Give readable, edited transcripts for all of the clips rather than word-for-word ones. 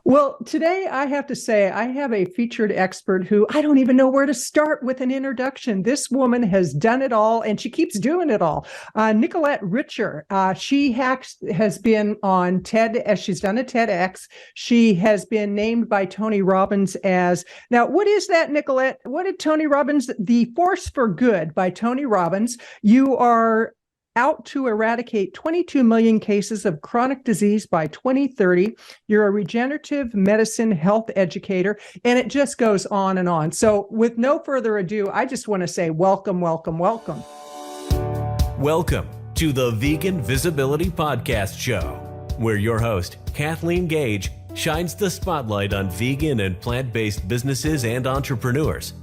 Well, today I have to say I have a featured expert who I don't even know where to start with an introduction. This woman has done it all, and she keeps doing it all. Nicolette Richer, has been on TED, as she's done a TEDx. She has been named by Tony Robbins as, now, what is that, Nicolette? What did Tony Robbins, The Force for Good by Tony Robbins. You are out to eradicate 22 million cases of chronic disease by 2030. You're a regenerative medicine health educator, and it just goes on and on. So with no further ado, I just want to say welcome, welcome, welcome. Welcome to the Vegan Visibility Podcast Show, where your host, Kathleen Gage, shines the spotlight on vegan and plant-based businesses and entrepreneurs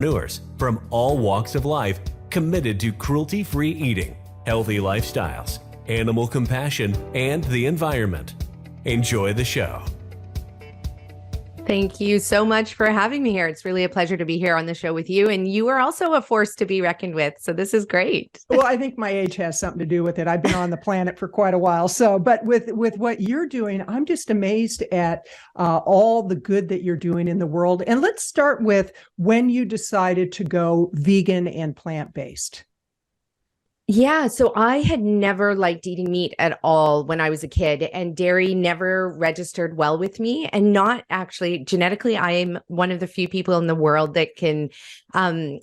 from all walks of life committed to cruelty-free eating, healthy lifestyles, animal compassion, and the environment. Enjoy the show. Thank you so much for having me here. It's really a pleasure to be here on the show with you. And you are also a force to be reckoned with. So this is great. Well, I think my age has something to do with it. I've been on the planet for quite a while. So, but with what you're doing, I'm just amazed at all the good that you're doing in the world. And let's start with when you decided to go vegan and plant-based. Yeah, so I had never liked eating meat at all when I was a kid, and dairy never registered well with me. And not actually genetically, I am one of the few people in the world that can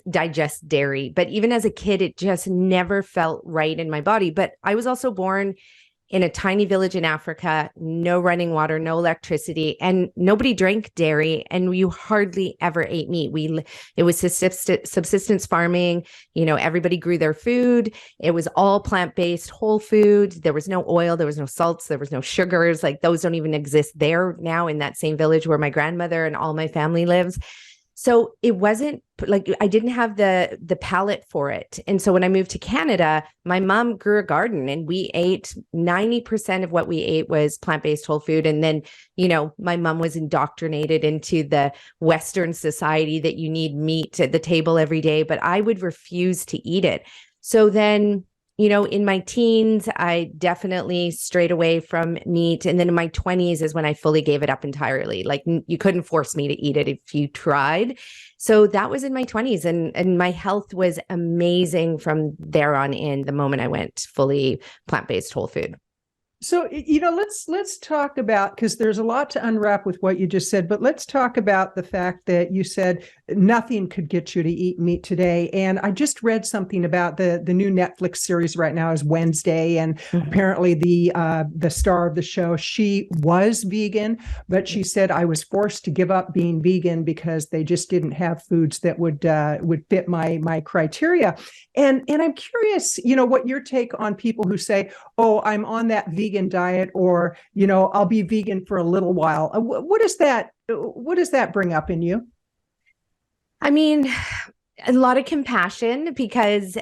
digest dairy. But even as a kid, it just never felt right in my body. But I was also born in a tiny village in Africa, no running water, no electricity, and nobody drank dairy, and you hardly ever ate meat. It was subsistence farming. You know, everybody grew their food. It was all plant-based, whole food. There was no oil, there was no salts, there was no sugars. Like those don't even exist there now in that same village where my grandmother and all my family lives. So it wasn't like I didn't have the palate for it. And so when I moved to Canada, my mom grew a garden and we ate 90% of what we ate was plant-based whole food. And then, you know, my mom was indoctrinated into the Western society that you need meat at the table every day, but I would refuse to eat it. So then, you know, in my teens, I definitely strayed away from meat. And then in my 20s is when I fully gave it up entirely. Like you couldn't force me to eat it if you tried. So that was in my 20s. And my health was amazing from there on in, the moment I went fully plant-based whole food. So, you know, let's talk about, because there's a lot to unwrap with what you just said, but let's talk about the fact that you said nothing could get you to eat meat today. And I just read something about the new Netflix series right now is Wednesday. And apparently the star of the show, she was vegan, but she said, I was forced to give up being vegan because they just didn't have foods that would fit my criteria. And I'm curious, you know, what your take on people who say, oh, I'm on that vegan diet, or, you know, I'll be vegan for a little while. What does that bring up in you? I mean, a lot of compassion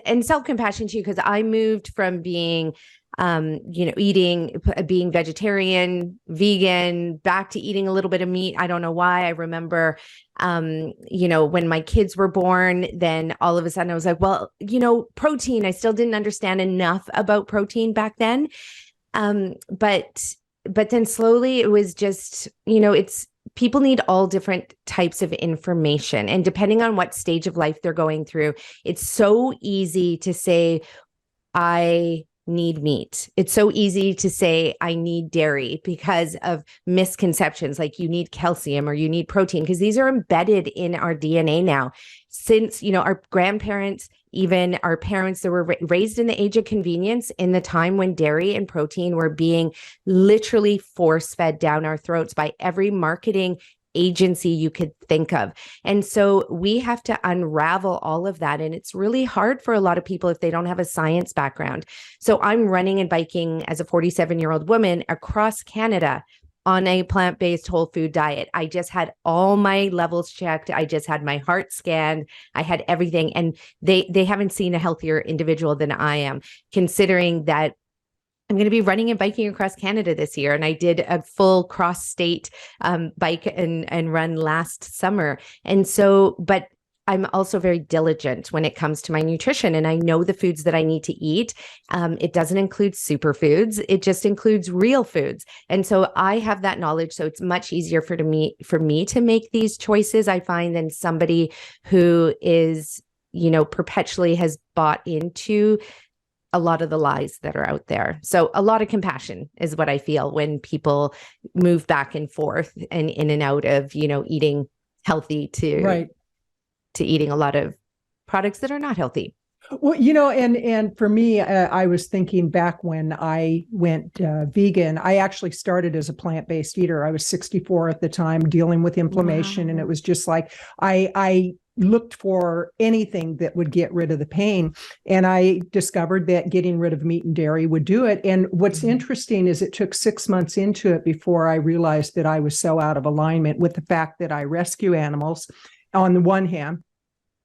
and self-compassion too, because I moved from being, being vegetarian, vegan, back to eating a little bit of meat. I don't know why. I remember, when my kids were born, then all of a sudden I was like, well, you know, protein, I still didn't understand enough about protein back then. But then slowly it was just, you know, people need all different types of information, and depending on what stage of life they're going through, it's so easy to say, I need meat. It's so easy to say, I need dairy because of misconceptions, like you need calcium or you need protein, because these are embedded in our DNA now. Since, you know, our grandparents, even our parents that were raised in the age of convenience, in the time when dairy and protein were being literally force-fed down our throats by every marketing agency you could think of. And so we have to unravel all of that. And it's really hard for a lot of people if they don't have a science background. So I'm running and biking as a 47-year-old woman across Canada on a plant-based whole food diet. I just had all my levels checked. I just had my heart scanned. I had everything. And they haven't seen a healthier individual than I am, considering that I'm going to be running and biking across Canada this year. And I did a full cross-state bike and run last summer. And so, but I'm also very diligent when it comes to my nutrition, and I know the foods that I need to eat. It doesn't include superfoods. It just includes real foods. And so I have that knowledge. So it's much easier for me to make these choices, I find, than somebody who is, perpetually has bought into a lot of the lies that are out there. So a lot of compassion is what I feel when people move back and forth and in and out of, eating healthy to eating a lot of products that are not healthy. Well, and for me, I was thinking back when I went vegan, I actually started as a plant-based eater. I was 64 at the time, dealing with inflammation. Wow. And it was just like, I looked for anything that would get rid of the pain. And I discovered that getting rid of meat and dairy would do it. And what's interesting is it took 6 months into it before I realized that I was so out of alignment with the fact that I rescue animals. On the one hand,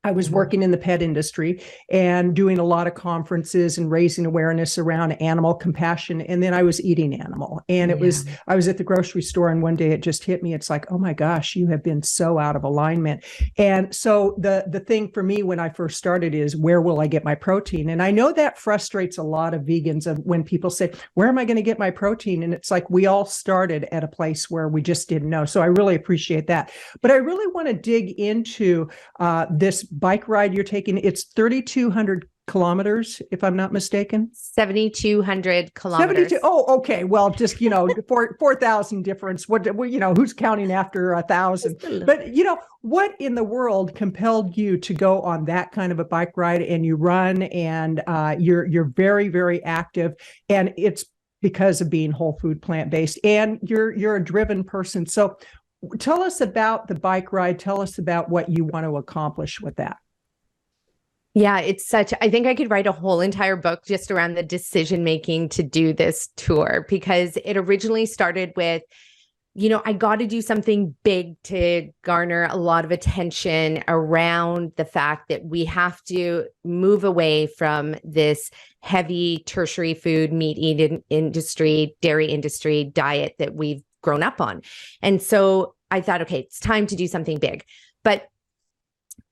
I was working in the pet industry and doing a lot of conferences and raising awareness around animal compassion. And then I was eating animal. And I was at the grocery store, and one day it just hit me. It's like, oh my gosh, you have been so out of alignment. And so the thing for me when I first started is, where will I get my protein? And I know that frustrates a lot of vegans of when people say, where am I going to get my protein? And it's like, we all started at a place where we just didn't know. So I really appreciate that. But I really want to dig into this bike ride you're taking. It's 3,200 kilometers, if I'm not mistaken. 7,200 kilometers. 72. Oh, okay. Well, just, 4,000 difference. What, who's counting after 1,000? But, what in the world compelled you to go on that kind of a bike ride? And you run, and you're very, very active, and it's because of being whole food, plant-based, and you're a driven person. So tell us about the bike ride. Tell us about what you want to accomplish with that. Yeah, I think I could write a whole entire book just around the decision-making to do this tour, because it originally started with, I got to do something big to garner a lot of attention around the fact that we have to move away from this heavy tertiary food, meat eating industry, dairy industry diet that we've grown up on. And so I thought, okay, it's time to do something big.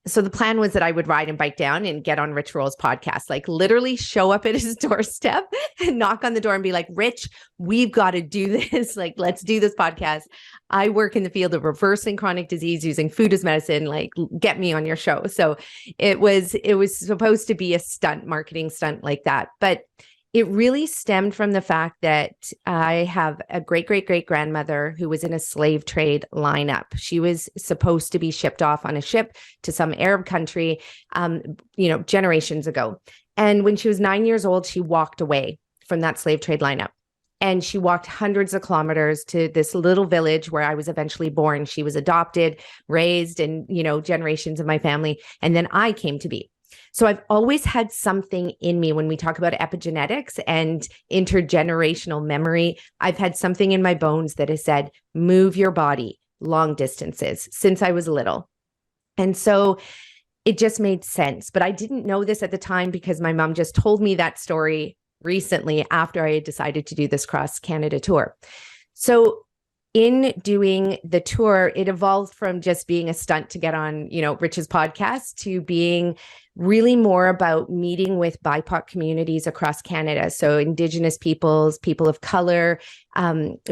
So the plan was that I would ride and bike down and get on Rich Roll's podcast, like literally show up at his doorstep and knock on the door and be like, Rich, we've got to do this. Like, let's do this podcast. I work in the field of reversing chronic disease using food as medicine. Like, get me on your show. So it was supposed to be a marketing stunt like that. But it really stemmed from the fact that I have a great-great-great-grandmother who was in a slave trade lineup. She was supposed to be shipped off on a ship to some Arab country, generations ago. And when she was 9 years old, she walked away from that slave trade lineup. And she walked hundreds of kilometers to this little village where I was eventually born. She was adopted, raised, and, generations of my family. And then I came to be. So I've always had something in me when we talk about epigenetics and intergenerational memory. I've had something in my bones that has said, move your body long distances since I was little. And so it just made sense. But I didn't know this at the time because my mom just told me that story recently after I had decided to do this cross Canada tour. So in doing the tour, it evolved from just being a stunt to get on, Rich's podcast to being really more about meeting with BIPOC communities across Canada. So Indigenous peoples, people of color,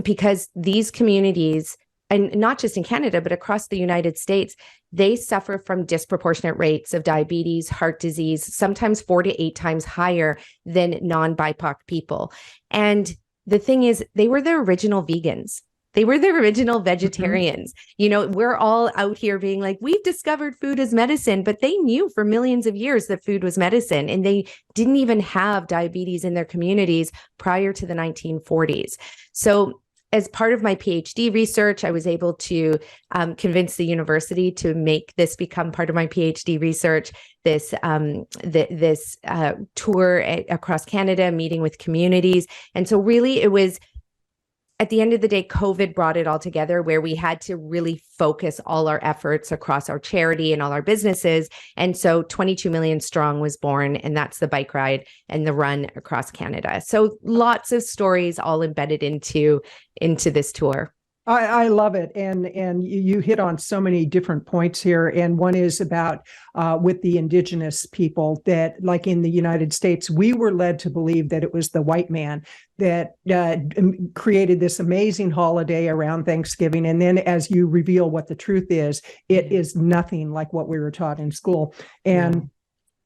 because these communities, and not just in Canada, but across the United States, they suffer from disproportionate rates of diabetes, heart disease, sometimes 4 to 8 times higher than non-BIPOC people. And the thing is, they were the original vegans. They were the original vegetarians. We're all out here being like, we've discovered food as medicine, but they knew for millions of years that food was medicine, and they didn't even have diabetes in their communities prior to the 1940s. So as part of my PhD research, I was able to convince the university to make this become part of my PhD research, this tour across Canada, meeting with communities. And so really it was, at the end of the day, COVID brought it all together where we had to really focus all our efforts across our charity and all our businesses. And so 22 Million Strong was born, and that's the bike ride and the run across Canada. So lots of stories all embedded into this tour. I love it. And you hit on so many different points here. And one is about with the indigenous people that, like in the United States, we were led to believe that it was the white man that created this amazing holiday around Thanksgiving. And then as you reveal what the truth is, it is nothing like what we were taught in school. And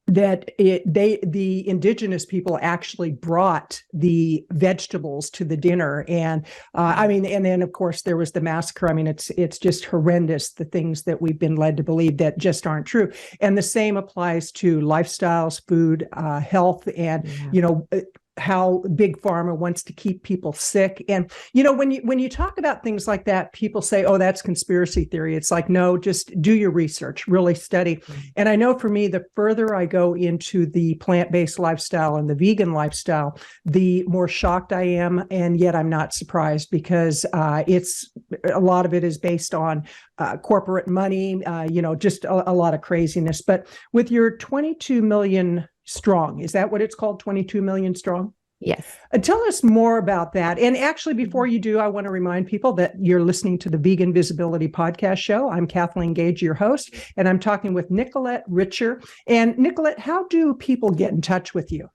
that the indigenous people actually brought the vegetables to the dinner. And and then of course there was the massacre. I mean, it's just horrendous, the things that we've been led to believe that just aren't true. And the same applies to lifestyles, food, health, and, how big pharma wants to keep people sick. And, when you talk about things like that, people say, oh, that's conspiracy theory. It's like, no, just do your research, really study. Mm-hmm. And I know for me, the further I go into the plant-based lifestyle and the vegan lifestyle, the more shocked I am. And yet I'm not surprised, because it's a lot of it is based on corporate money, just a lot of craziness. But with your 22 million strong, is that what it's called? 22 million strong? Yes. Tell us more about that. And actually, before you do, I want to remind people that you're listening to the Vegan Visibility Podcast Show. I'm Kathleen Gage, your host, and I'm talking with Nicolette Richer. And Nicolette, how do people get in touch with you?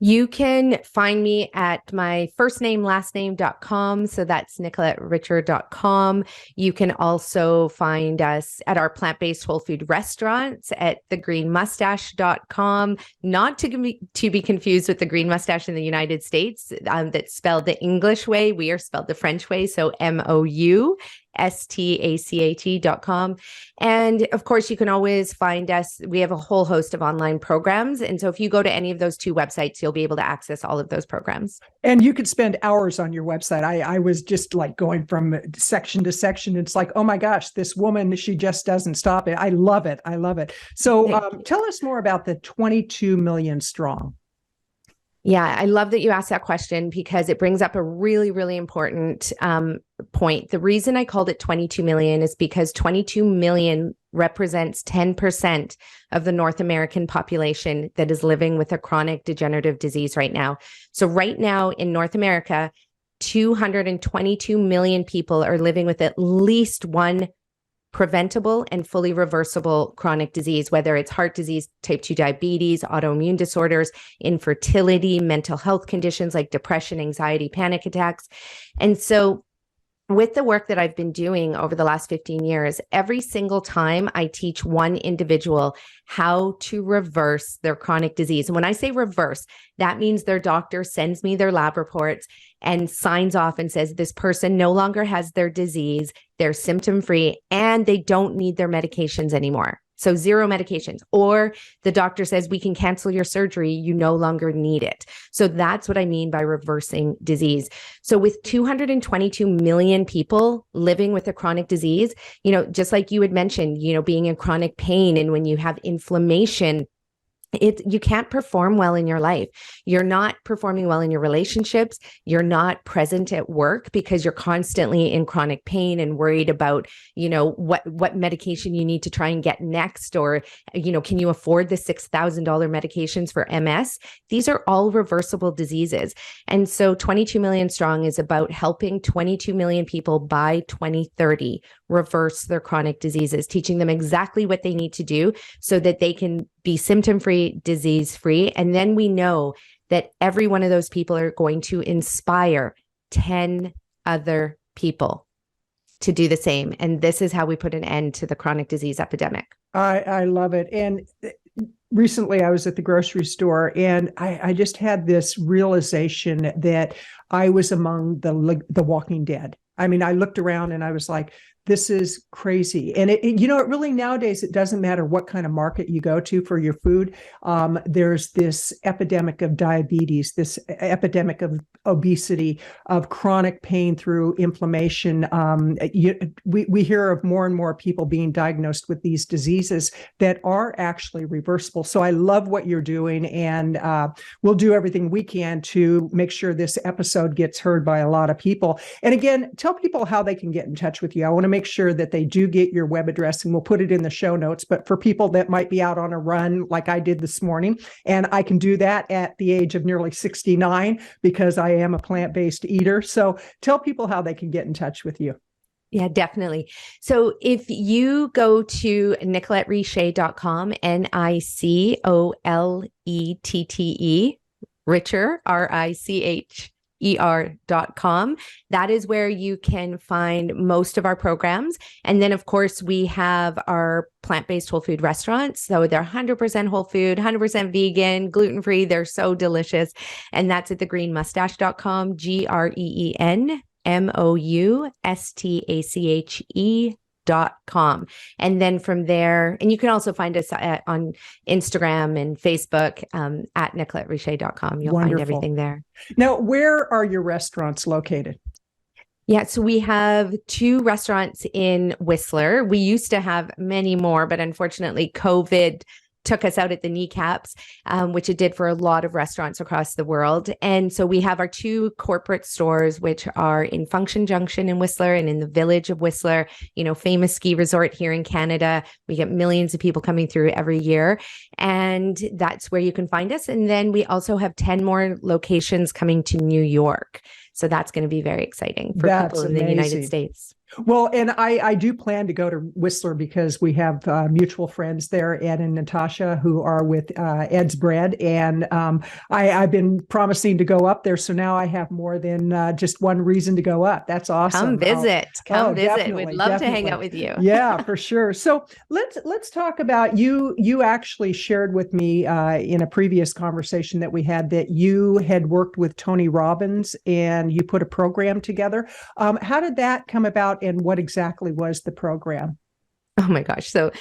You can find me at my first name, last name.com. So that's NicoletteRicher.com. You can also find us at our plant-based whole food restaurants at thegreenmustache.com, not to be confused with the Green Mustache in the United States, that's spelled the English way. We are spelled the French way. So MOUSTACAT.com. And of course, you can always find us. We have a whole host of online programs. And so if you go to any of those two websites, you'll be able to access all of those programs. And you could spend hours on your website. I was just like going from section to section. It's like, oh my gosh, this woman, she just doesn't stop it. I love it. I love it. So tell us more about the 22 million strong. Yeah, I love that you asked that question, because it brings up a really, really important point. The reason I called it 22 million is because 22 million represents 10% of the North American population that is living with a chronic degenerative disease right now. So right now in North America, 222 million people are living with at least one preventable and fully reversible chronic disease, whether it's heart disease, type 2 diabetes, autoimmune disorders, infertility, mental health conditions like depression, anxiety, panic attacks. And so with the work that I've been doing over the last 15 years, every single time I teach one individual how to reverse their chronic disease. And when I say reverse, that means their doctor sends me their lab reports and signs off and says, this person no longer has their disease, they're symptom-free, and they don't need their medications anymore. So 0 medications, or the doctor says, we can cancel your surgery. You no longer need it. So that's what I mean by reversing disease. So with 222 million people living with a chronic disease, just like you had mentioned, being in chronic pain, and when you have inflammation, you can't perform well in your life. You're not performing well in your relationships. You're not present at work because you're constantly in chronic pain and worried about, what medication you need to try and get next, or, can you afford the $6,000 medications for MS? These are all reversible diseases. And so 22 million strong is about helping 22 million people by 2030 reverse their chronic diseases, teaching them exactly what they need to do so that they can be symptom-free, disease-free. And then we know that every one of those people are going to inspire 10 other people to do the same. And this is how we put an end to the chronic disease epidemic. I love it. And recently I was at the grocery store, and I just had this realization that I was among the Walking Dead. I mean, I looked around and I was like, this is crazy. And it really nowadays, it doesn't matter what kind of market you go to for your food. There's this epidemic of diabetes, this epidemic of obesity, of chronic pain through inflammation. We hear of more and more people being diagnosed with these diseases that are actually reversible. So I love what you're doing, and we'll do everything we can to make sure this episode gets heard by a lot of people. And again, tell people how they can get in touch with you. I want to make make sure that they do get your web address, and we'll put it in the show notes. But for people that might be out on a run like I did this morning, and I can do that at the age of nearly 69 because I am a plant-based eater. So tell people how they can get in touch with you. Yeah, definitely. So if you go to NicoletteRicher.com, NICOLETTE, Richer, RICHER.com. That is where you can find most of our programs. And then, of course, we have our plant-based whole food restaurants. So they're 100% whole food, 100% vegan, gluten-free. They're so delicious. And that's at thegreenmustache.com, GREENMOUSTACHE.com. And then from there, and you can also find us on Instagram and Facebook at NicoletteRicher.com. You'll Wonderful. find everything there. Now, where are your restaurants located? Yeah, so we have 2 restaurants in Whistler. We used to have many more, but unfortunately, COVID took us out at the kneecaps, which it did for a lot of restaurants across the world. And so we have our 2 corporate stores, which are in Function Junction in Whistler and in the Village of Whistler, famous ski resort here in Canada. We get millions of people coming through every year, and that's where you can find us. And then we also have 10 more locations coming to New York. So that's going to be very exciting for people in the United States. Well, and I do plan to go to Whistler because we have mutual friends there, Ed and Natasha, who are with Ed's Bread. And I've been promising to go up there. So now I have more than just one reason to go up. That's awesome. Come visit. Come visit. We'd love definitely. to hang out with you. Yeah, for sure. So let's talk about you. You actually shared with me in a previous conversation that we had that you had worked with Tony Robbins and you put a program together. How did that come about? And what exactly was the program? Oh my gosh. So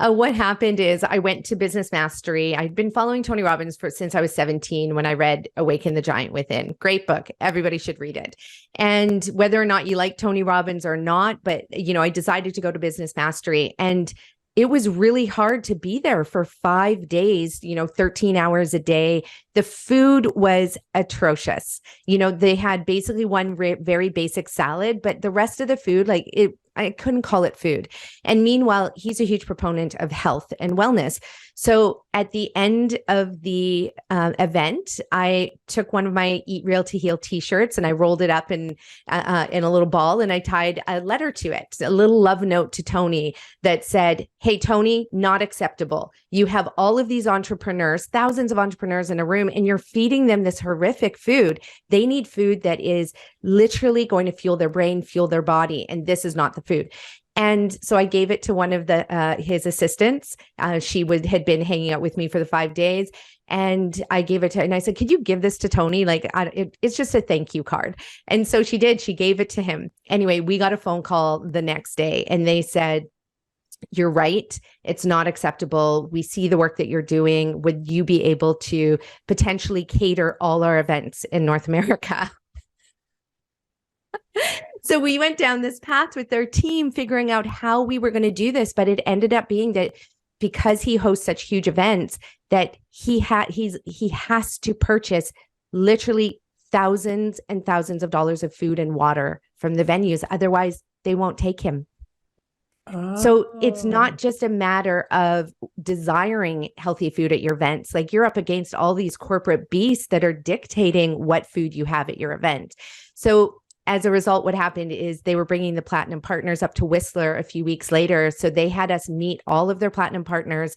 what happened is I went to Business Mastery. I'd been following Tony Robbins since I was 17 when I read Awaken the Giant Within. Great book. Everybody should read it. And whether or not you like Tony Robbins or not, but I decided to go to Business Mastery, and it was really hard to be there for 5 days, 13 hours a day. The food was atrocious. They had basically one very basic salad, but the rest of the food, I couldn't call it food. And meanwhile, he's a huge proponent of health and wellness. So at the end of the event, I took one of my Eat Real to Heal t-shirts and I rolled it up in a little ball, and I tied a letter to it, a little love note to Tony that said, "Hey, Tony, not acceptable. You have all of these entrepreneurs, thousands of entrepreneurs in a room, and you're feeding them this horrific food. They need food that is literally going to fuel their brain, fuel their body, and this is not the food." And so I gave it to one of his assistants. She had been hanging out with me for the 5 days, and I gave it to her. And I said, "Could you give this to Tony? It's just a thank you card." And so she did. She gave it to him. Anyway, we got a phone call the next day, and they said, "You're right. It's not acceptable. We see the work that you're doing. Would you be able to potentially cater all our events in North America?" So we went down this path with their team, figuring out how we were going to do this. But it ended up being that because he hosts such huge events, that he has to purchase literally thousands and thousands of dollars of food and water from the venues. Otherwise, they won't take him. So it's not just a matter of desiring healthy food at your events. You're up against all these corporate beasts that are dictating what food you have at your event. So as a result, what happened is they were bringing the platinum partners up to Whistler a few weeks later. So they had us meet all of their platinum partners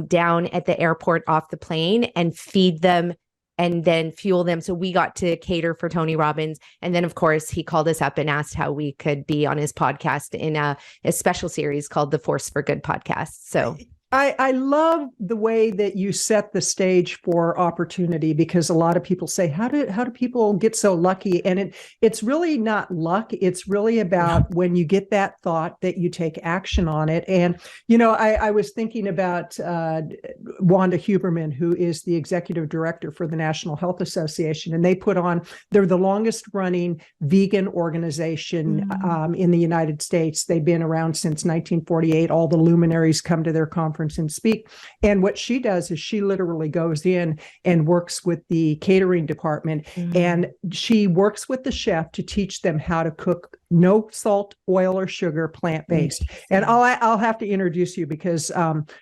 down at the airport off the plane and feed them and then fuel them. So we got to cater for Tony Robbins. And then, of course, he called us up and asked how we could be on his podcast in a special series called the Force for Good podcast. So I love the way that you set the stage for opportunity, because a lot of people say, how do people get so lucky? And it's really not luck. It's really about when you get that thought that you take action on it. And, I was thinking about Wanda Huberman, who is the executive director for the National Health Association. And they're the longest running vegan organization in the United States. They've been around since 1948. All the luminaries come to their conference conference and speak. And what she does is she literally goes in and works with the catering department, and she works with the chef to teach them how to cook no salt, oil, or sugar, plant-based. And I'll have to introduce you because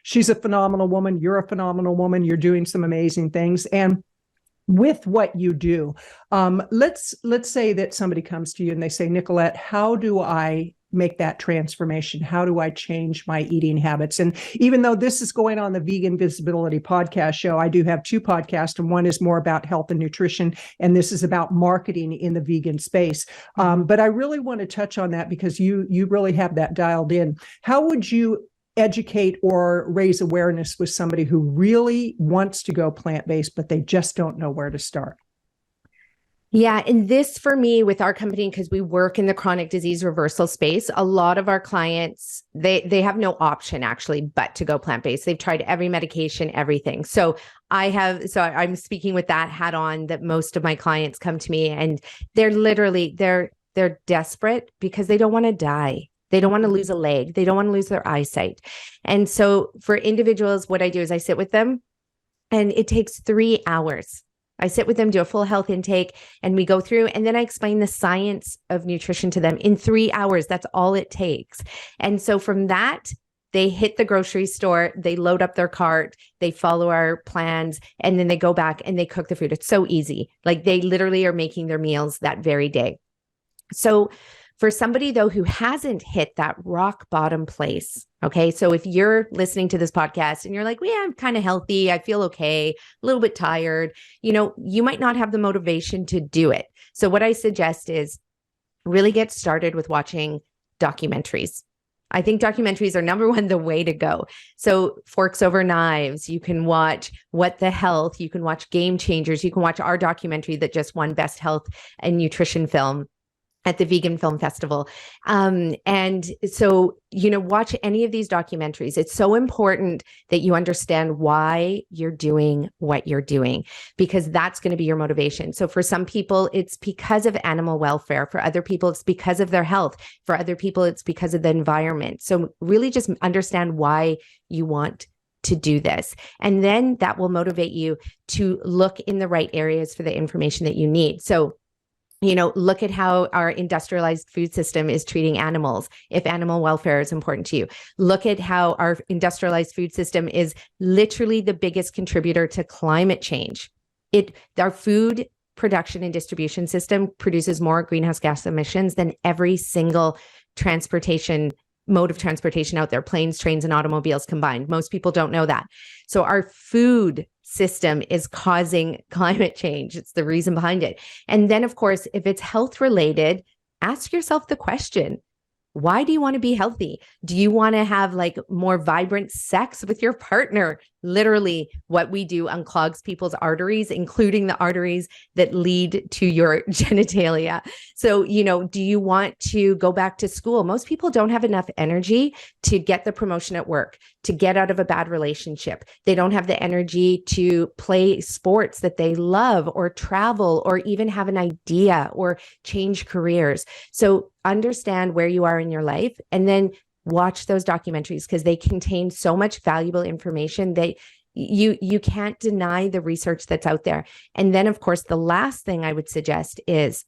she's a phenomenal woman. You're a phenomenal woman. You're doing some amazing things. And with what you do, let's say that somebody comes to you and they say, Nicolette, how do I make that transformation? How do I change my eating habits? And even though this is going on the Vegan Visibility podcast show, I do have two podcasts, and one is more about health and nutrition, and this is about marketing in the vegan space. But I really want to touch on that because you really have that dialed in. How would you educate or raise awareness with somebody who really wants to go plant-based, but they just don't know where to start? Yeah. And this for me with our company, because we work in the chronic disease reversal space, a lot of our clients, they have no option actually, but to go plant-based. They've tried every medication, everything. So I'm speaking with that hat on, that most of my clients come to me and they're desperate because they don't want to die. They don't want to lose a leg. They don't want to lose their eyesight. And so for individuals, what I do is I sit with them and it takes 3 hours. I sit with them, do a full health intake, and we go through, and then I explain the science of nutrition to them in 3 hours. That's all it takes. And so from that, they hit the grocery store, they load up their cart, they follow our plans, and then they go back and they cook the food. It's so easy. Like they literally are making their meals that very day. So for somebody though, who hasn't hit that rock bottom place, okay. So if you're listening to this podcast and you're like, well, yeah, I'm kind of healthy, I feel okay, a little bit tired, you might not have the motivation to do it. So what I suggest is really get started with watching documentaries. I think documentaries are number one, the way to go. So Forks Over Knives, you can watch What the Health, you can watch Game Changers, you can watch our documentary that just won Best Health and Nutrition Film at the Vegan Film Festival. And so, watch any of these documentaries. It's so important that you understand why you're doing what you're doing, because that's going to be your motivation. So for some people, it's because of animal welfare. For other people, it's because of their health. For other people, it's because of the environment. So really just understand why you want to do this. And then that will motivate you to look in the right areas for the information that you need. So look at how our industrialized food system is treating animals, if animal welfare is important to you. Look at how our industrialized food system is literally the biggest contributor to climate change. Our food production and distribution system produces more greenhouse gas emissions than every single mode of transportation out there, planes, trains, and automobiles combined. Most people don't know that. So our food system is causing climate change. It's the reason behind it. And then, of course, if it's health related, ask yourself the question, why do you want to be healthy? Do you want to have more vibrant sex with your partner? Literally, what we do unclogs people's arteries, including the arteries that lead to your genitalia. So, do you want to go back to school? Most people don't have enough energy to get the promotion at work, to get out of a bad relationship. They don't have the energy to play sports that they love, or travel, or even have an idea, or change careers. So understand where you are in your life, and then watch those documentaries, because they contain so much valuable information that you can't deny the research that's out there. And then, of course, the last thing I would suggest is,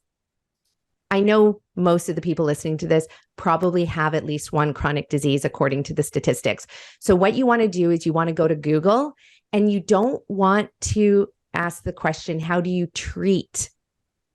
I know most of the people listening to this probably have at least one chronic disease, according to the statistics. So what you want to do is you want to go to Google, and you don't want to ask the question, how do you treat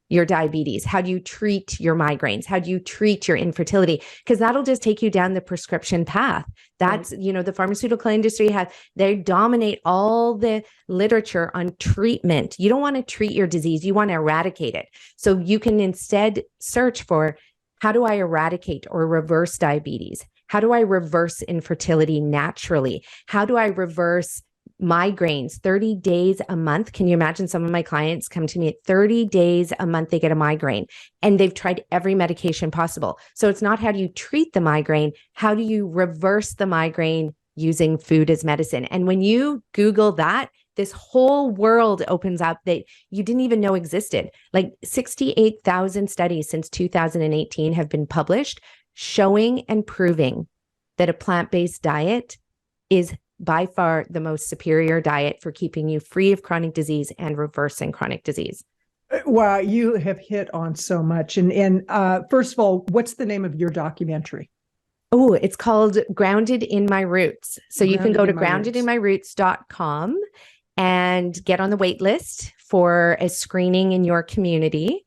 your diabetes? How do you treat your migraines? How do you treat your infertility? Because that'll just take you down the prescription path. That's, the pharmaceutical industry they dominate all the literature on treatment. You don't want to treat your disease. You want to eradicate it. So you can instead search for, how do I eradicate or reverse diabetes? How do I reverse infertility naturally? How do I reverse migraines 30 days a month? Can you imagine? Some of my clients come to me at 30 days a month, they get a migraine, and they've tried every medication possible. So it's not how do you treat the migraine, how do you reverse the migraine using food as medicine? And when you Google that, this whole world opens up that you didn't even know existed. 68,000 studies since 2018 have been published showing and proving that a plant-based diet is by far the most superior diet for keeping you free of chronic disease and reversing chronic disease. Wow, you have hit on so much. And first of all, what's the name of your documentary? Oh, it's called Grounded in My Roots. So you can go to groundedinmyroots.com and get on the wait list for a screening in your community.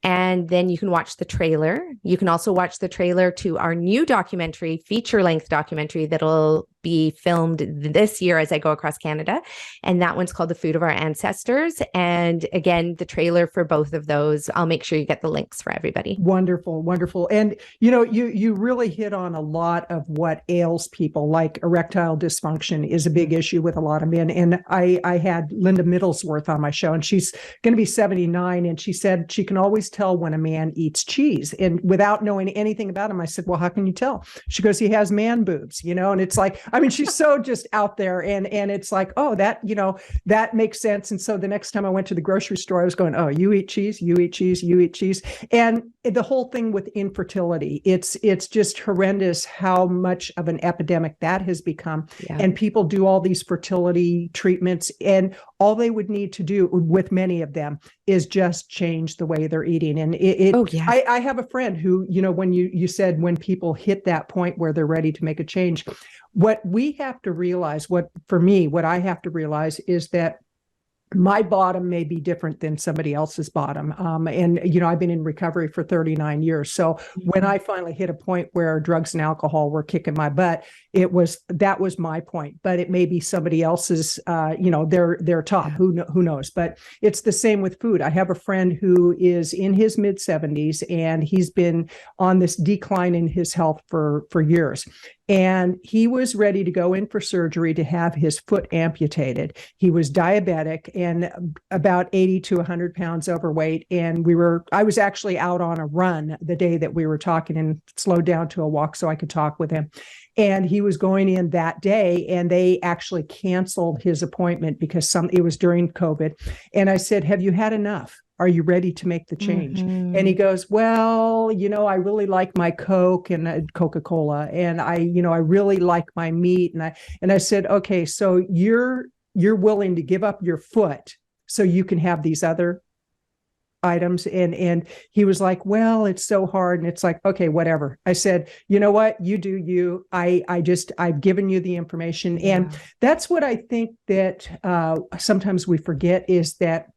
And then you can watch the trailer. You can also watch the trailer to our new documentary, feature-length documentary that'll be filmed this year as I go across Canada. And that one's called The Food of Our Ancestors. And again, the trailer for both of those, I'll make sure you get the links for everybody. Wonderful, wonderful. And you really hit on a lot of what ails people, like erectile dysfunction is a big issue with a lot of men. And I had Linda Middlesworth on my show, and she's going to be 79. And she said she can always tell when a man eats cheese. And without knowing anything about him, I said, well, how can you tell? She goes, he has man boobs, and it's like, I mean, she's so just out there, and it's like, oh, that, that makes sense. And so the next time I went to the grocery store, I was going, oh, you eat cheese, you eat cheese, you eat cheese. And the whole thing with infertility, it's just horrendous how much of an epidemic that has become. Yeah. And people do all these fertility treatments, and all they would need to do with many of them is just change the way they're eating. And I have a friend who, when you said when people hit that point where they're ready to make a change, what we have to realize, what I have to realize is that my bottom may be different than somebody else's bottom. And, I've been in recovery for 39 years. So when I finally hit a point where drugs and alcohol were kicking my butt, that was my point, but it may be somebody else's, their top, who knows, but it's the same with food. I have a friend who is in his mid 70s, and he's been on this decline in his health for years. And he was ready to go in for surgery to have his foot amputated. He was diabetic and about 80 to 100 pounds overweight. And I was actually out on a run the day that we were talking, and slowed down to a walk so I could talk with him. And he was going in that day, and they actually canceled his appointment because it was during COVID. And I said, have you had enough? Are you ready to make the change? Mm-hmm. And he goes, well, I really like my Coke and Coca-Cola, and I really like my meat. And I said, okay, so you're willing to give up your foot so you can have these other items. And he was like, well, it's so hard. And it's like, okay, whatever. I said, you know what, you do you. I've given you the information. Yeah. And that's what I think that sometimes we forget, is that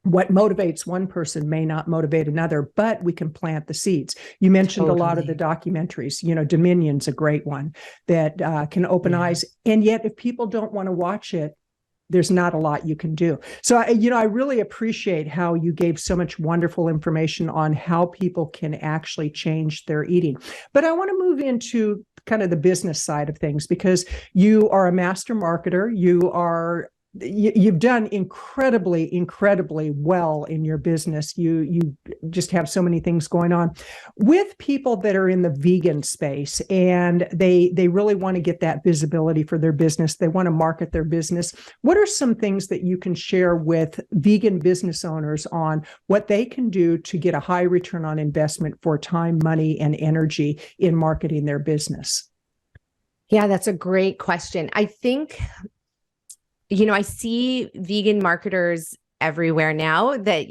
what motivates one person may not motivate another, but we can plant the seeds. You mentioned a lot of the documentaries, Dominion's a great one that can open eyes. And yet if people don't want to watch it, there's not a lot you can do. So, I really appreciate how you gave so much wonderful information on how people can actually change their eating. But I want to move into kind of the business side of things, because you are a master marketer. You've done incredibly well in your business. You just have so many things going on with people that are in the vegan space, and they really want to get that visibility for their business. They want to market their business. What are some things that you can share with vegan business owners on what they can do to get a high return on investment for time, money, and energy in marketing their business? Yeah, that's a great question. I think I see vegan marketers everywhere now that,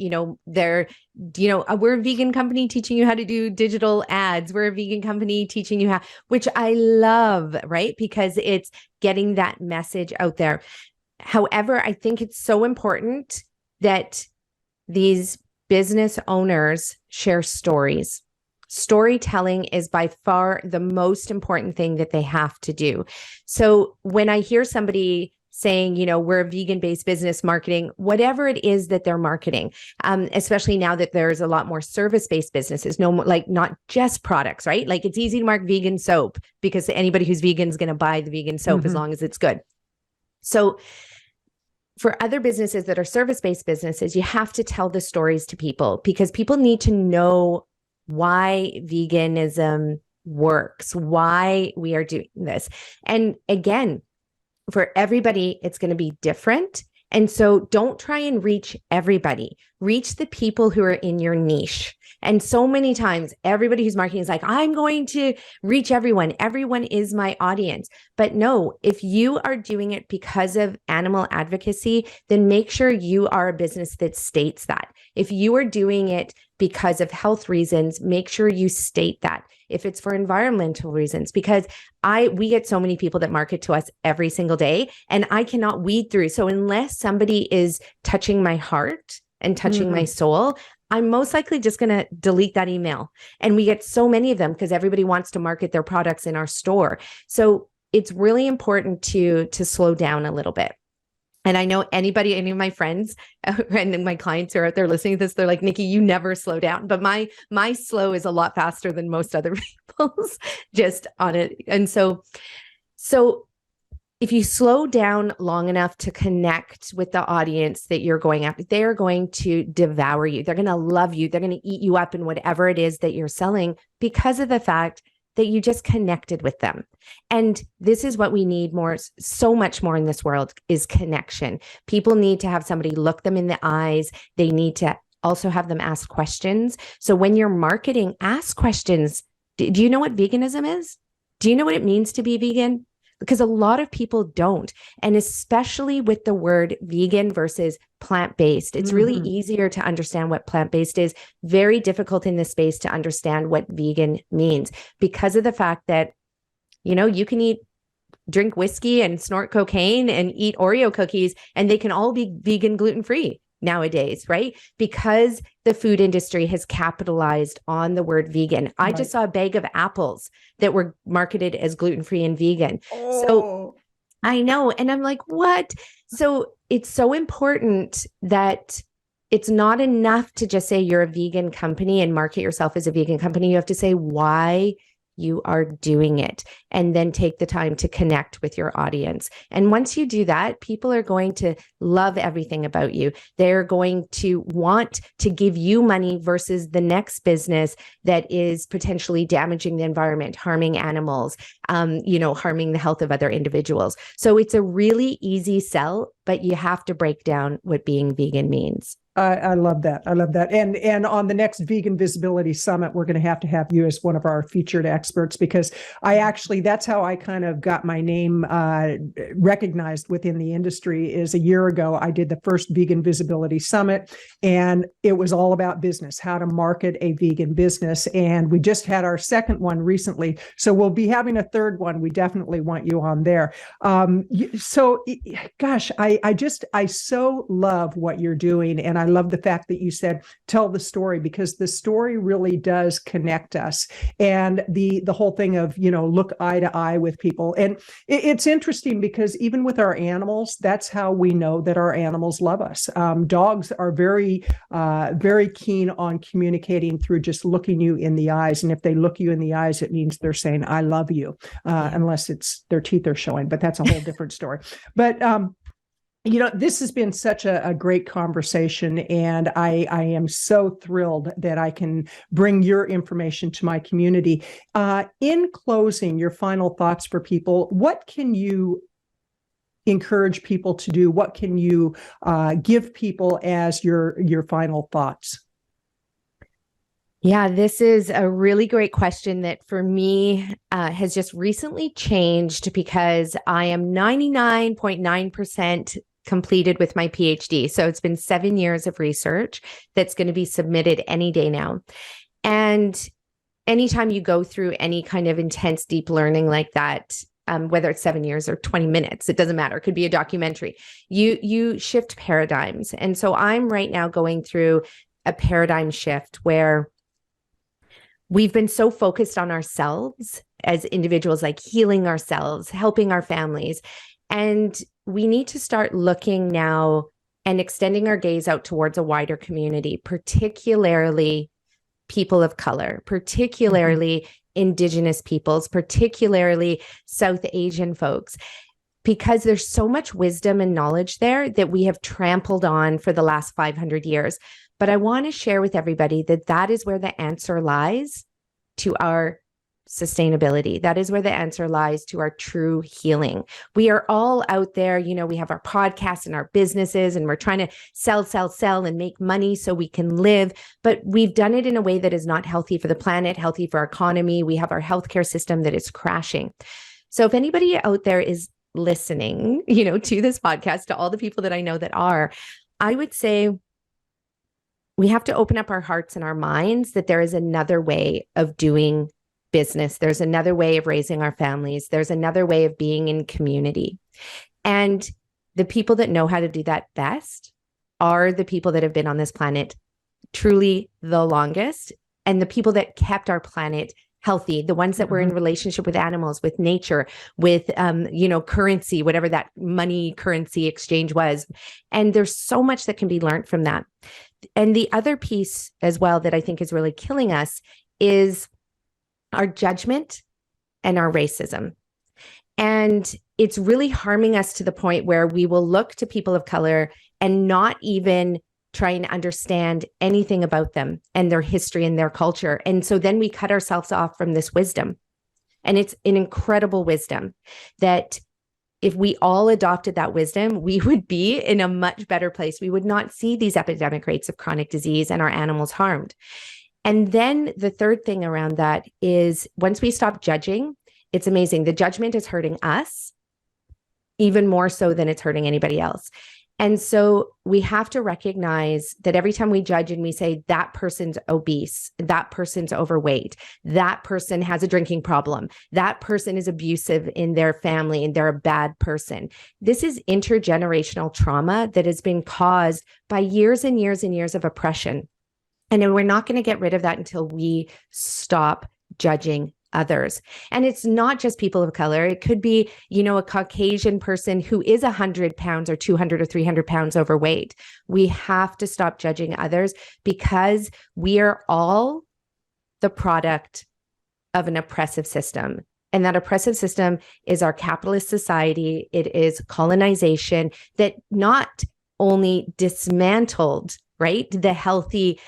they're, we're a vegan company teaching you how to do digital ads. We're a vegan company teaching you how, which I love, right? Because it's getting that message out there. However, I think it's so important that these business owners share stories. Storytelling is by far the most important thing that they have to do. So when I hear somebody saying, we're a vegan-based business marketing, whatever it is that they're marketing, especially now that there's a lot more service-based businesses, not just products, right? Like it's easy to market vegan soap because anybody who's vegan is going to buy the vegan soap as long as it's good. So for other businesses that are service-based businesses, you have to tell the stories to people, because people need to know why veganism works, why we are doing this. And again, for everybody, it's going to be different. And so don't try and reach everybody. Reach the people who are in your niche. And so many times, everybody who's marketing is like, I'm going to reach everyone. Everyone is my audience. But no, if you are doing it because of animal advocacy, then make sure you are a business that states that. If you are doing it because of health reasons, make sure you state that. If it's for environmental reasons, because we get so many people that market to us every single day, and I cannot weed through. So unless somebody is touching my heart and touching my soul, I'm most likely just going to delete that email. And we get so many of them because everybody wants to market their products in our store. So it's really important to slow down a little bit. And I know any of my friends and my clients who are out there listening to this, they're like, Nikki, you never slow down. But my slow is a lot faster than most other people's just on it. And so if you slow down long enough to connect with the audience that you're going after, they are going to devour you. They're going to love you. They're going to eat you up in whatever it is that you're selling because of the fact that you just connected with them. And this is what we need more, so much more in this world, is connection. People need to have somebody look them in the eyes. They need to also have them ask questions. So when you're marketing, ask questions. Do you know what veganism is? Do you know what it means to be vegan? Because a lot of people don't. And especially with the word vegan versus plant-based, it's really easier to understand what plant-based is, very difficult in this space to understand what vegan means, because of the fact that, you can drink whiskey and snort cocaine and eat Oreo cookies, and they can all be vegan, gluten-free nowadays, right? Because the food industry has capitalized on the word vegan. I just saw a bag of apples that were marketed as gluten-free and vegan. So I know. And I'm like, what? So it's so important that it's not enough to just say you're a vegan company and market yourself as a vegan company. You have to say why you are doing it, and then take the time to connect with your audience. And once you do that, people are going to love everything about you. They're going to want to give you money versus the next business that is potentially damaging the environment, harming animals, harming the health of other individuals. So it's a really easy sell, but you have to break down what being vegan means. I love that. I love that. And on the next Vegan Visibility Summit, we're going to have you as one of our featured experts, because that's how I kind of got my name recognized within the industry. Is a year ago, I did the first Vegan Visibility Summit, and it was all about business, how to market a vegan business. And we just had our second one recently. So we'll be having a third one. We definitely want you on there. So gosh, I so love what you're doing. And I love the fact that you said, tell the story, because the story really does connect us. And the whole thing of, look eye to eye with people. And it's interesting because even with our animals, that's how we know that our animals love us. Dogs are very, very keen on communicating through just looking you in the eyes. And if they look you in the eyes, it means they're saying, I love you, unless it's their teeth are showing, but that's a whole different story. But, this has been such a great conversation, and I am so thrilled that I can bring your information to my community. In closing, your final thoughts for people, what can you encourage people to do? What can you give people as your final thoughts? Yeah, this is a really great question that for me has just recently changed, because I am 99.9% completed with my PhD. So it's been 7 years of research that's going to be submitted any day now. And anytime you go through any kind of intense, deep learning like that, whether it's 7 years or 20 minutes, it doesn't matter. It could be a documentary. You shift paradigms. And so I'm right now going through a paradigm shift where we've been so focused on ourselves as individuals, like healing ourselves, helping our families. And we need to start looking now and extending our gaze out towards a wider community, particularly people of color, particularly Indigenous peoples, particularly South Asian folks, because there's so much wisdom and knowledge there that we have trampled on for the last 500 years. But I want to share with everybody that that is where the answer lies to our sustainability. That is where the answer lies to our true healing. We are all out there, we have our podcasts and our businesses, and we're trying to sell and make money so we can live. But we've done it in a way that is not healthy for the planet, healthy for our economy. We have our healthcare system that is crashing. So if anybody out there is listening, to this podcast, to all the people that I know that are, I would say we have to open up our hearts and our minds that there is another way of doing business. There's another way of raising our families. There's another way of being in community. And the people that know how to do that best are the people that have been on this planet truly the longest, and the people that kept our planet healthy, the ones that were in relationship with animals, with nature, with, currency, whatever that money currency exchange was. And there's so much that can be learned from that. And the other piece as well that I think is really killing us is our judgment and our racism. And it's really harming us to the point where we will look to people of color and not even try and understand anything about them and their history and their culture. And so then we cut ourselves off from this wisdom. And it's an incredible wisdom that if we all adopted that wisdom, we would be in a much better place. We would not see these epidemic rates of chronic disease and our animals harmed. And then the third thing around that is once we stop judging, it's amazing. The judgment is hurting us even more so than it's hurting anybody else. And so we have to recognize that every time we judge and we say that person's obese, that person's overweight, that person has a drinking problem, that person is abusive in their family and they're a bad person. This is intergenerational trauma that has been caused by years and years and years of oppression. And then we're not going to get rid of that until we stop judging others. And it's not just people of color. It could be, a Caucasian person who is 100 pounds or 200 or 300 pounds overweight. We have to stop judging others because we are all the product of an oppressive system. And that oppressive system is our capitalist society. It is colonization that not only dismantled, right, the healthy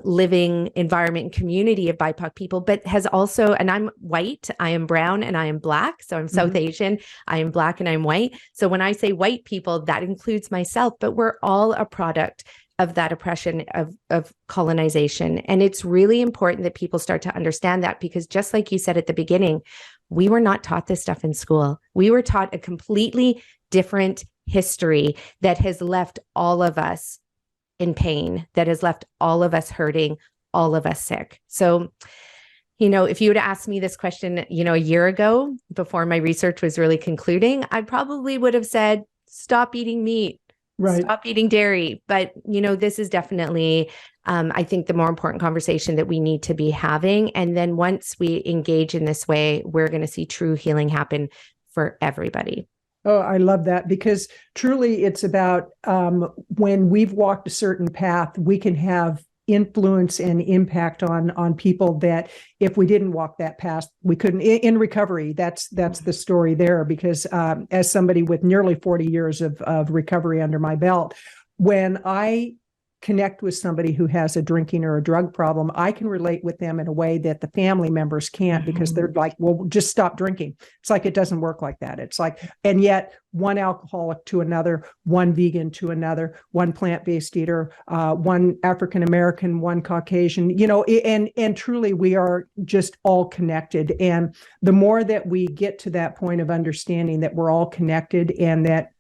living environment and community of BIPOC people, but has also, and I'm white, I am brown, and I am Black. So I'm South Asian, I am Black, and I'm white. So when I say white people, that includes myself, but we're all a product of that oppression of colonization. And it's really important that people start to understand that, because just like you said at the beginning, we were not taught this stuff in school. We were taught a completely different history that has left all of us in pain, that has left all of us hurting, all of us sick. So, if you would have asked me this question, a year ago, before my research was really concluding, I probably would have said, stop eating meat, right, stop eating dairy. But, this is definitely, I think, the more important conversation that we need to be having. And then once we engage in this way, we're going to see true healing happen for everybody. Oh, I love that, because truly it's about when we've walked a certain path, we can have influence and impact on people that if we didn't walk that path, we couldn't. In recovery, that's the story there, because as somebody with nearly 40 years of recovery under my belt, when I connect with somebody who has a drinking or a drug problem, I can relate with them in a way that the family members can't, because they're like, well, just stop drinking. It's like, it doesn't work like that. It's like, and yet one alcoholic to another, one vegan to another, one plant-based eater, one African-American, one Caucasian, and truly we are just all connected. And the more that we get to that point of understanding that we're all connected and that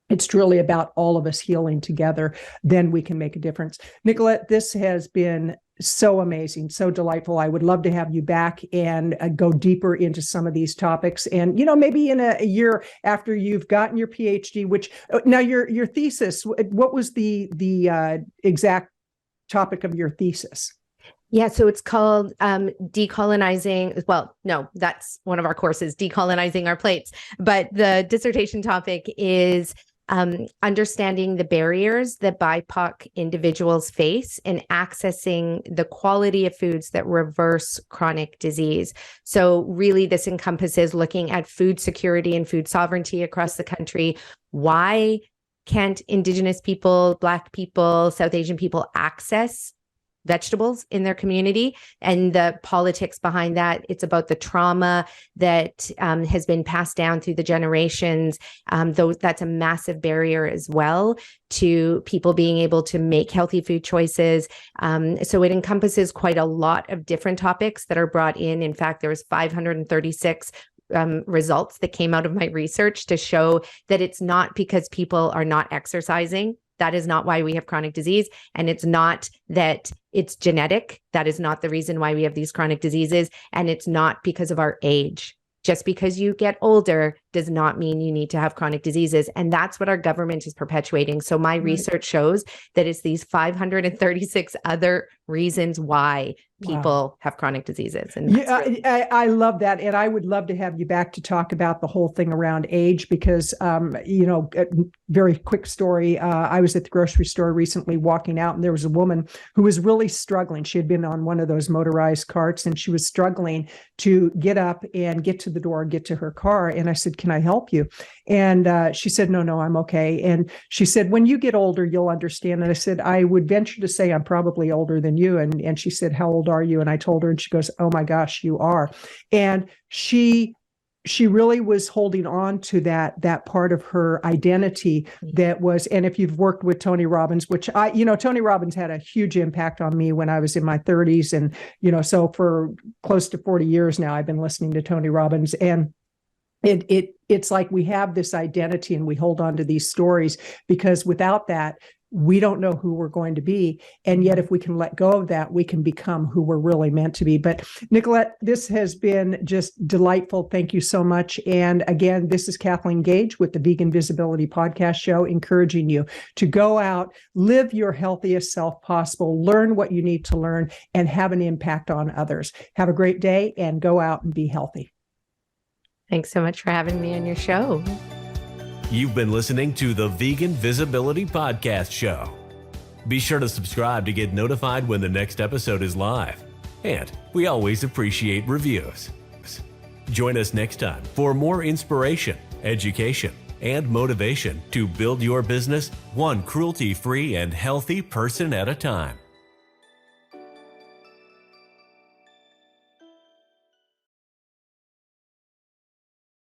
it's truly about all of us healing together, then we can make a difference. Nicolette, this has been so amazing, so delightful. I would love to have you back and go deeper into some of these topics. And, maybe in a year after you've gotten your PhD, which now your thesis, what was the exact topic of your thesis? Yeah, so it's called decolonizing. Well, no, that's one of our courses, decolonizing our plates. But the dissertation topic is understanding the barriers that BIPOC individuals face in accessing the quality of foods that reverse chronic disease. So really, this encompasses looking at food security and food sovereignty across the country. Why can't Indigenous people, Black people, South Asian people access vegetables in their community, and the politics behind that. It's about the trauma that has been passed down through the generations. That's a massive barrier as well to people being able to make healthy food choices. So it encompasses quite a lot of different topics that are brought in. In fact, there was 536 results that came out of my research to show that it's not because people are not exercising. That is not why we have chronic disease. And it's not that it's genetic. That is not the reason why we have these chronic diseases. And it's not because of our age. Just because you get older does not mean you need to have chronic diseases. And that's what our government is perpetuating. So my research shows that it's these 536 other reasons why people have chronic diseases. And I love that. And I would love to have you back to talk about the whole thing around age, because, very quick story. I was at the grocery store recently walking out, and there was a woman who was really struggling. She had been on one of those motorized carts, and she was struggling to get up and get to the door, get to her car. And I said, "Can I help you?" And she said, no, I'm okay. And she said, "When you get older, you'll understand." And I said, "I would venture to say I'm probably older than you." And she said, "How old are you?" And I told her, and she goes, "Oh my gosh, you are." And she really was holding on to that part of her identity that was, and if you've worked with Tony Robbins, which Tony Robbins had a huge impact on me when I was in my 30s. And, so for close to 40 years now, I've been listening to Tony Robbins, and it's like we have this identity and we hold on to these stories, because without that, we don't know who we're going to be. And yet, if we can let go of that, we can become who we're really meant to be. But Nicolette, this has been just delightful. Thank you so much. And again, this is Kathleen Gage with the Vegan Visibility Podcast Show, encouraging you to go out, live your healthiest self possible, learn what you need to learn, and have an impact on others. Have a great day and go out and be healthy. Thanks so much for having me on your show. You've been listening to the Vegan Visibility Podcast Show. Be sure to subscribe to get notified when the next episode is live. And we always appreciate reviews. Join us next time for more inspiration, education, and motivation to build your business one cruelty-free and healthy person at a time.